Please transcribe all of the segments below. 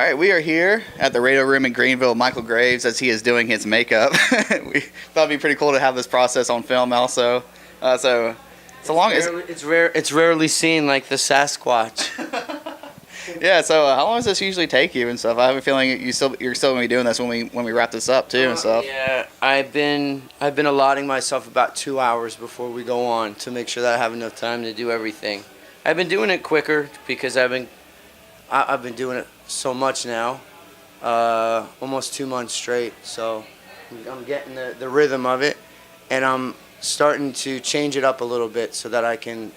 right, we are here at the radio room in Greenville. Michale Graves, as he is doing his makeup. We thought it'd be pretty cool to have this process on film, also. It's rarely seen, like the Sasquatch. Yeah. So, how long does this usually take you and stuff? I have a feeling you're still gonna be doing this when we wrap this up too and stuff. Yeah, I've been allotting myself about 2 hours before we go on to make sure that I have enough time to do everything. I've been doing it quicker because I've been doing it so much now, almost 2 months straight. So I'm getting the rhythm of it, and I'm starting to change it up a little bit so that I can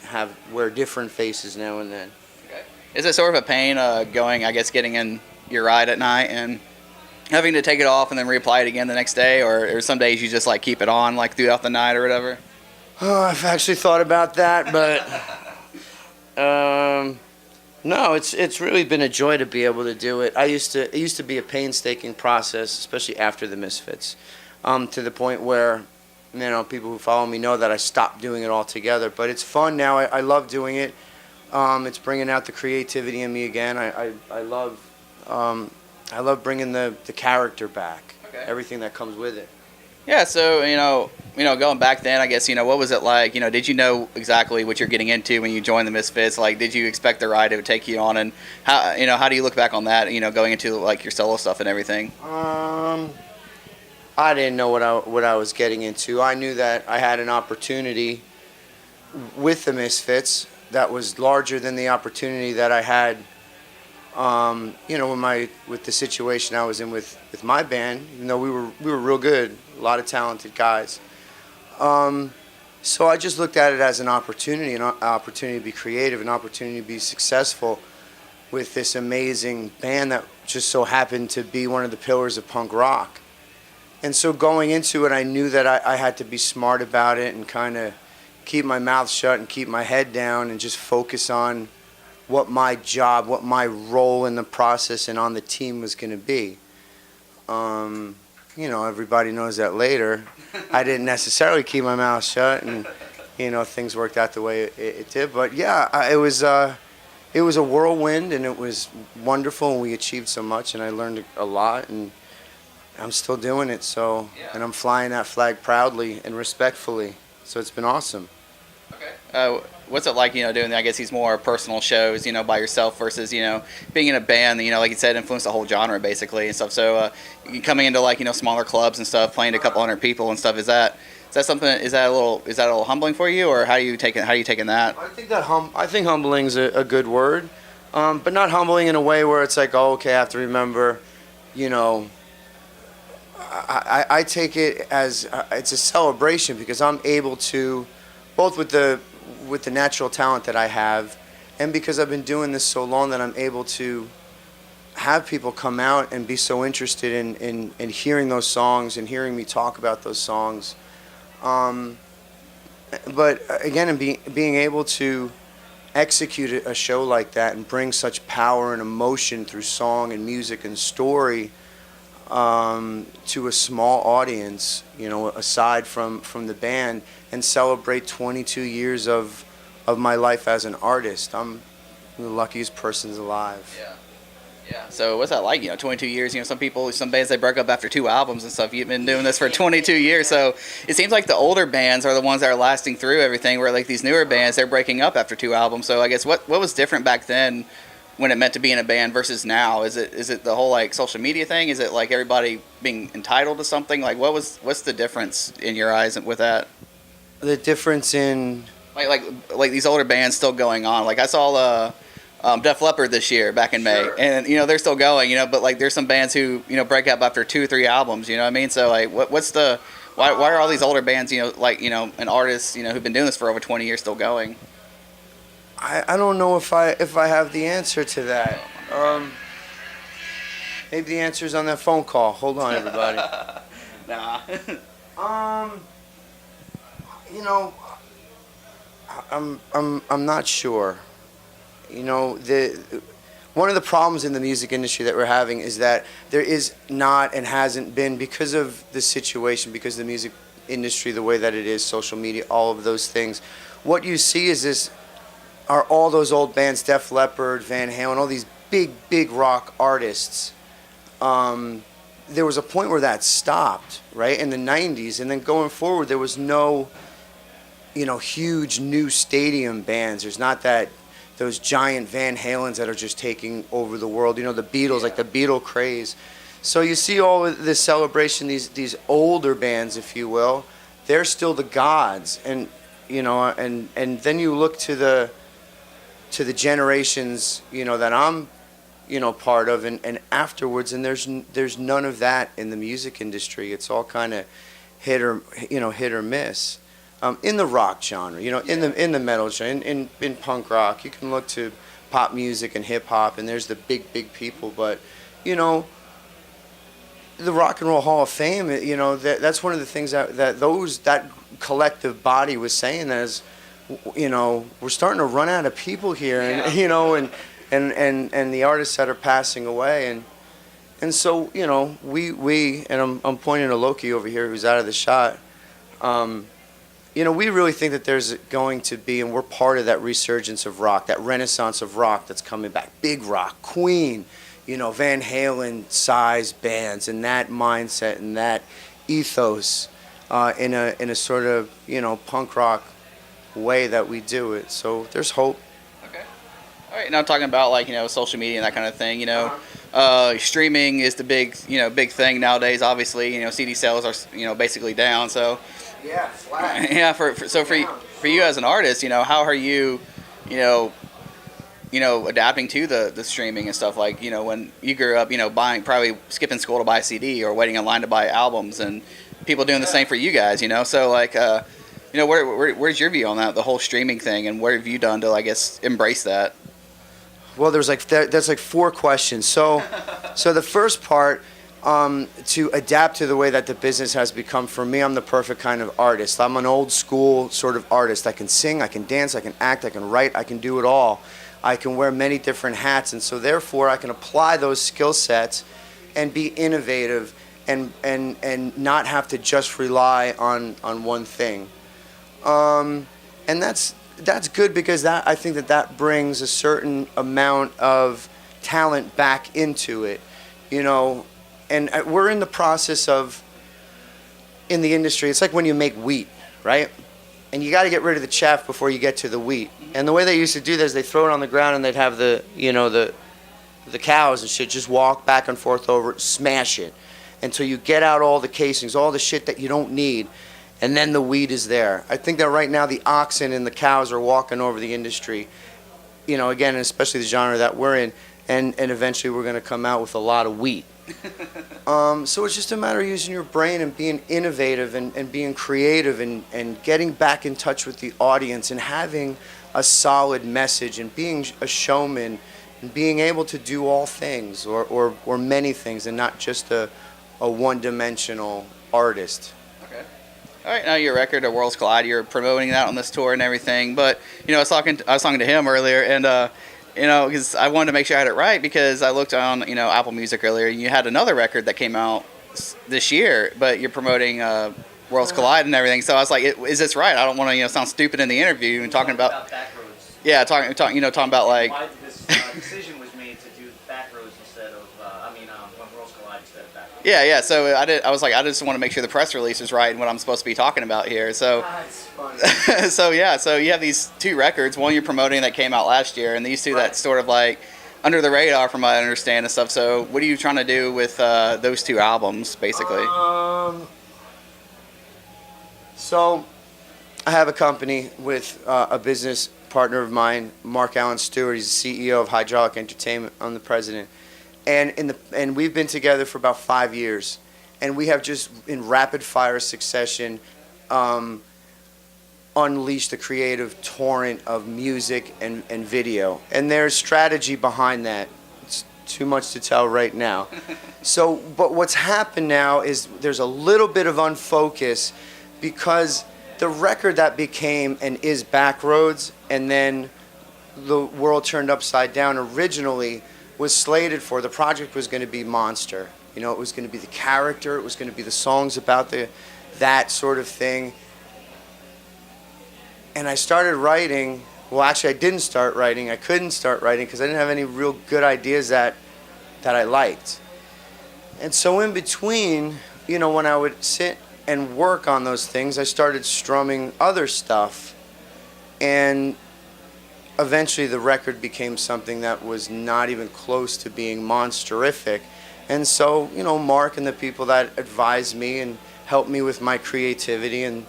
wear different faces now and then. Okay. Is it sort of a pain getting in your ride at night and having to take it off and then reapply it again the next day, or some days you just like keep it on like throughout the night or whatever? Oh, I've actually thought about that, but no, it's really been a joy to be able to do it. It used to be a painstaking process, especially after the Misfits, to the point where, people who follow me know that I stopped doing it altogether. But it's fun now. I love doing it. It's bringing out the creativity in me again. I love bringing the character back. Okay. Everything that comes with it. Yeah, so, going back then, I guess, what was it like? Did you know exactly what you're getting into when you joined the Misfits? Like, did you expect the ride to take you on? And how do you look back on that, going into, like, your solo stuff and everything? I didn't know what I was getting into. I knew that I had an opportunity with the Misfits that was larger than the opportunity that I had, with the situation I was in with my band. Even though we were real good, a lot of talented guys. So I just looked at it as an opportunity to be creative, an opportunity to be successful with this amazing band that just so happened to be one of the pillars of punk rock. And so going into it, I knew that I had to be smart about it and kind of keep my mouth shut and keep my head down and just focus on what my job, what my role in the process and on the team was going to be. Everybody knows that later. I didn't necessarily keep my mouth shut, and things worked out the way it did. But yeah, it was a whirlwind, and it was wonderful, and we achieved so much, and I learned a lot, and I'm still doing it. So, yeah. And I'm flying that flag proudly and respectfully. So it's been awesome. Okay. What's it like, doing, I guess, these more personal shows, by yourself versus, being in a band that, like you said, influenced the whole genre, basically, and stuff. So, coming into, like, smaller clubs and stuff, playing to a couple hundred people and stuff, is that a little humbling for you, or how are you taking that? I think humbling's a good word, but not humbling in a way where it's like, oh, okay, I have to remember, I take it as it's a celebration because I'm able to, both with the natural talent that I have, and because I've been doing this so long that I'm able to have people come out and be so interested in hearing those songs and hearing me talk about those songs. But again, being able to execute a show like that and bring such power and emotion through song and music and story to a small audience, aside from the band, and celebrate 22 years of my life as an artist. I'm the luckiest person alive. Yeah. Yeah. So what's that like? 22 years. Some bands, they broke up after 2 albums and stuff. You've been doing this for 22 years, so it seems like the older bands are the ones that are lasting through everything. Where like these newer bands, they're breaking up after 2 albums. So I guess what was different back then when it meant to be in a band versus now? Is it the whole like social media thing? Is it like everybody being entitled to something? Like what's the difference in your eyes with that? The difference in like these older bands still going on. Like I saw Def Leppard this year back in May, sure. And they're still going. But like there's some bands who break up after 2 or 3 albums. You know what I mean? So like why are all these older bands and artists who've been doing this for over 20 years still going? I don't know if I have the answer to that. Maybe the answer's on that phone call. Hold on, everybody. Nah. I'm not sure. One of the problems in the music industry that we're having is that there is not and hasn't been, because of the situation, because of the music industry the way that it is, social media, all of those things. What you see is all those old bands, Def Leppard, Van Halen, all these big rock artists, there was a point where that stopped, right, in the 90s. And then going forward, there was no, huge new stadium bands. There's not those giant Van Halens that are just taking over the world. The Beatles, like the Beatle craze. So you see all of this celebration, these older bands, if you will, they're still the gods. And, and then you look to the generations, that I'm, part of and afterwards, and there's none of that in the music industry. It's all kind of hit or miss. In the rock genre, in the metal genre, in punk rock, you can look to pop music and hip hop, and there's the big people. But the Rock and Roll Hall of Fame, that's one of the things that collective body was saying, that is, we're starting to run out of people here, and and the artists that are passing away, and so we and I'm pointing to Loki over here, who's out of the shot. We really think that there's going to be, and we're part of that resurgence of rock, that renaissance of rock that's coming back. Big rock, Queen, Van Halen size bands, and that mindset and that ethos in a sort of punk rock way that we do it. So there's hope. Okay. All right. Now talking about social media and that kind of thing. Streaming is the big thing nowadays. Obviously, CD sales are basically down. So. Yeah, flat. Yeah, for you as an artist, how are you, adapting to the streaming and stuff, like, when you grew up, probably skipping school to buy a CD or waiting in line to buy albums, and people doing the same for you guys, so where's your view on that, the whole streaming thing, and what have you done to, I guess, embrace that? Well, that's like 4 questions. So the first part, to adapt to the way that the business has become. For me, I'm the perfect kind of artist. I'm an old school sort of artist. I can sing, I can dance, I can act, I can write, I can do it all. I can wear many different hats, and so therefore I can apply those skill sets and be innovative and not have to just rely on one thing. And that's good, because I think that brings a certain amount of talent back into it, And we're in the process of, in the industry, it's like when you make wheat, right? And you got to get rid of the chaff before you get to the wheat. And the way they used to do this, they throw it on the ground, and they'd have the cows and shit just walk back and forth over it, smash it, until you get out all the casings, all the shit that you don't need, and then the wheat is there. I think that right now the oxen and the cows are walking over the industry, again, especially the genre that we're in, and eventually we're going to come out with a lot of wheat. So it's just a matter of using your brain and being innovative and being creative and getting back in touch with the audience and having a solid message and being a showman and being able to do all things or many things and not just a one-dimensional artist. Okay. All right, now your record, "The Worlds Collide," you're promoting that on this tour and everything, but I was talking to him earlier, and because I wanted to make sure I had it right, because I looked on, Apple Music earlier, and you had another record that came out this year, but you're promoting Worlds Collide and everything. So I was like, is this right? I don't want to, sound stupid in the interview and talking about Backroads. Yeah, talking about like. Why this decision was made to do Backroads instead of, Worlds Collide instead of Backroads. Yeah. So I was like, I just want to make sure the press release is right and what I'm supposed to be talking about here. So. That's funny. So you have these 2 records. One you're promoting that came out last year, and these 2 that's sort of like under the radar, from what I understand and stuff. So what are you trying to do with those 2 albums, basically? So I have a company with a business partner of mine, Mark Allen Stewart. He's the CEO of Hydraulic Entertainment. I'm the president, and we've been together for about 5 years, and we have just in rapid fire succession unleashed a creative torrent of music and video. And there's strategy behind that. It's too much to tell right now. But what's happened now is there's a little bit of unfocus, because the record that became and is Backroads, and then the world turned upside down, originally was slated for, the project was going to be Monster. It was going to be the character, it was going to be the songs about that sort of thing. And I started writing Well, actually, I didn't start writing. I couldn't start writing because I didn't have any real good ideas that I liked. And so in between, you know, when I would sit and work on those things, I started strumming other stuff. And eventually the record became something that was not even close to being monsterific. And so, you know, Mark and the people that advised me and helped me with my creativity and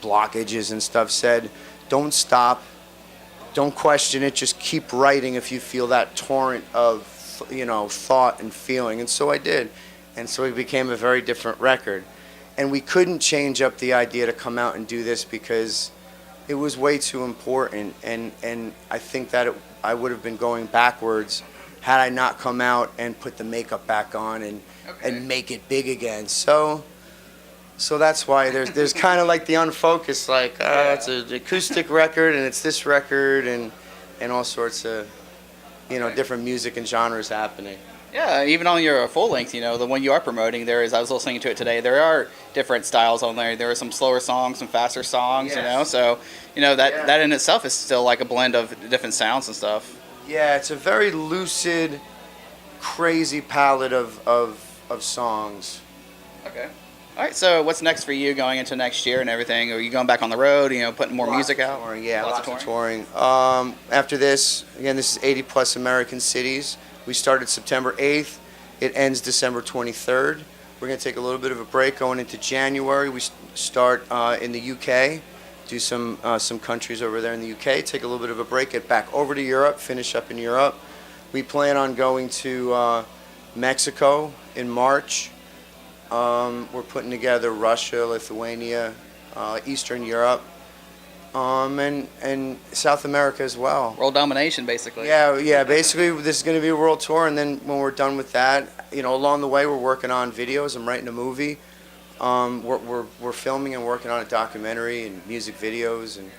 blockages and stuff said, don't stop, don't question it, just keep writing if you feel that torrent of, you know, thought and feeling. And so I did. And so it became a very different record. And we couldn't change up the idea to come out and do this because it was way too important. And I think that I would have been going backwards had I not come out and put the makeup back on and make it big again. So that's why there's kind of like the unfocused, like, it's an acoustic record and it's this record and all sorts of, you know, different music and genres happening. Yeah, even on your full length, you know, the one you are promoting, I was listening to it today, there are different styles on there. There are some slower songs, some faster songs, you know, so, you know, that in itself is still like a blend of different sounds and stuff. Yeah, it's a very lucid, crazy palette of songs. Okay. All right, so what's next for you going into next year and everything? Are you going back on the road, you know, putting more music out? Touring, yeah, lots of touring. After this, again, this is 80-plus American cities. We started September 8th. It ends December 23rd. We're going to take a little bit of a break going into January. We start in the UK, do some countries over there in the UK, take a little bit of a break, get back over to Europe, finish up in Europe. We plan on going to Mexico in March. We're putting together Russia, Lithuania, Eastern Europe, and South America as well. World domination, basically. Yeah. Basically, this is going to be a world tour, and then when we're done with that, you know, along the way, we're working on videos. I'm writing a movie. We're filming and working on a documentary and music videos. And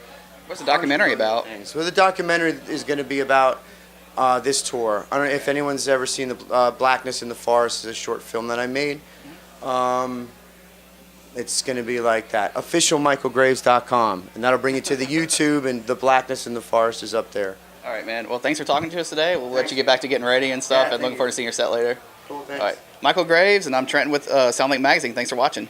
what's the documentary about? So the documentary is going to be about this tour. I don't know if anyone's ever seen the Blackness in the Forest. Is a short film that I made. It's going to be like that. OfficialMichaelGraves.com, and that'll bring you to the YouTube, and the Blackness in the Forest is up there. All right, man. Well, thanks for talking to us today. We'll let you get back to getting ready and stuff, and looking forward to seeing your set later. Cool, thanks. All right. Michael Graves, and I'm Trenton with Soundlink Magazine. Thanks for watching.